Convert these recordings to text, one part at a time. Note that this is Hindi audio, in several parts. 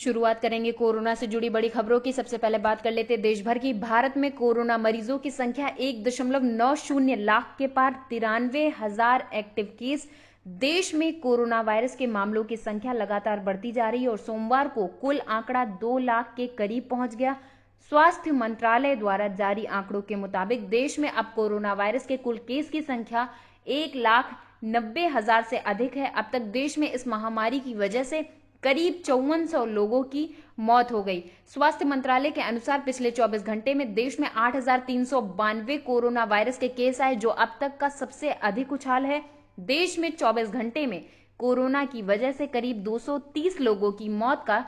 शुरुआत करेंगे कोरोना से जुड़ी बड़ी खबरों की। सबसे पहले बात कर लेते हैं देश भर की। भारत में कोरोना मरीजों की संख्या 1.90 लाख के पार, 93,000 एक्टिव केस। देश में कोरोना वायरस के मामलों की संख्या लगातार बढ़ती जा रही है और सोमवार को कुल आंकड़ा 2 लाख के करीब पहुंच गया। स्वास्थ्य मंत्रालय द्वारा जारी आंकड़ों के मुताबिक देश में अब कोरोना वायरस के कुल केस की संख्या 1,90,000 से अधिक है। अब तक देश में इस महामारी की वजह से करीब 5400 लोगों की मौत हो गई। स्वास्थ्य मंत्रालय के अनुसार पिछले 24 घंटे में देश में 8,392 कोरोना वायरस के केस आए, जो अब तक का सबसे अधिक उछाल है। देश में 24 घंटे में कोरोना की वजह से करीब 230 लोगों की मौत का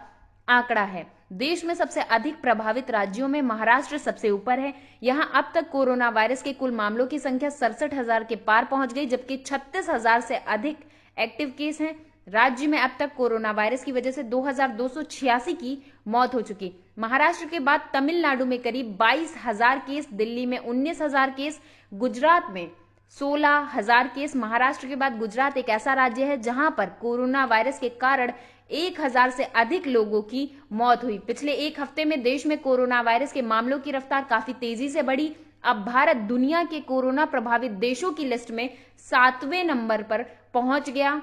आंकड़ा है। देश में सबसे अधिक प्रभावित राज्यों में महाराष्ट्र सबसे ऊपर है। यहां अब तक कोरोना वायरस के कुल मामलों की संख्या 67,000 के पार पहुंच गई, जबकि 36,000 से अधिक एक्टिव केस हैं। राज्य में अब तक कोरोना वायरस की वजह से 2,286 की मौत हो चुकी। महाराष्ट्र के बाद तमिलनाडु में करीब 22,000 केस, दिल्ली में 19,000 केस, गुजरात में 16,000 केस। महाराष्ट्र के बाद गुजरात एक ऐसा राज्य है जहां पर कोरोना वायरस के कारण 1,000 से अधिक लोगों की मौत हुई। पिछले एक हफ्ते में देश में कोरोना वायरस के मामलों की रफ्तार काफी तेजी से बढ़ी। अब भारत दुनिया के कोरोना प्रभावित देशों की लिस्ट में 7वें नंबर पर पहुंच गया।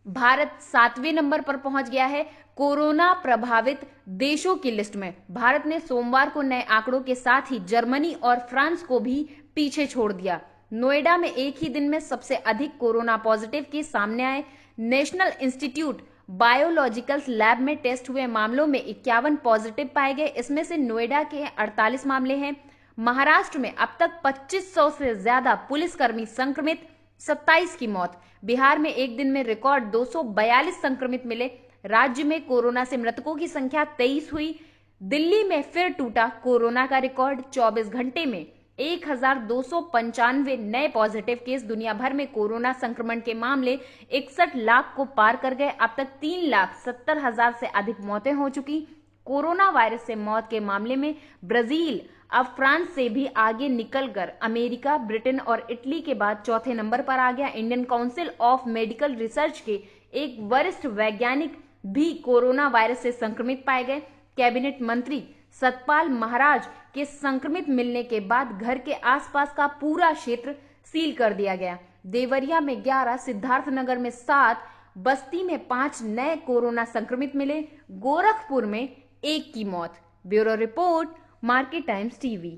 भारत 7वें नंबर पर पहुंच गया है कोरोना प्रभावित देशों की लिस्ट में। भारत ने सोमवार को नए आंकड़ों के साथ ही जर्मनी और फ्रांस को भी पीछे छोड़ दिया। नोएडा में एक ही दिन में सबसे अधिक कोरोना पॉजिटिव केस सामने आए। नेशनल इंस्टीट्यूट बायोलॉजिकल्स लैब में टेस्ट हुए मामलों में 51 पॉजिटिव पाए गए। इसमें से नोएडा के 48 मामले हैं। महाराष्ट्र में अब तक 2500 से ज्यादा पुलिसकर्मी संक्रमित, 27 की मौत। बिहार में एक दिन में रिकॉर्ड 242 संक्रमित मिले। राज्य में कोरोना से मृतकों की संख्या 23 हुई। दिल्ली में फिर टूटा कोरोना का रिकॉर्ड, 24 घंटे में 1,295 नए पॉजिटिव केस। दुनिया भर में कोरोना संक्रमण के मामले 61 लाख को पार कर गए। अब तक 3,70,000 से अधिक मौतें हो चुकी। कोरोना वायरस से मौत के मामले में ब्राजील अब फ्रांस से भी आगे निकलकर अमेरिका, ब्रिटेन और इटली के बाद चौथे नंबर पर आ गया। Indian council of medical research के एक वरिष्ठ वैज्ञानिक भी कोरोना वायरस से संक्रमित पाए गए। कैबिनेट मंत्री सतपाल महाराज के संक्रमित मिलने के बाद घर के आसपास का पूरा क्षेत्र सील कर दिया गया। देवरिया में 11, सिद्धार्थनगर में 7, बस्ती में 5 नए कोरोना संक्रमित मिले। गोरखपुर में 1 की मौत। Bureau report, market times TV.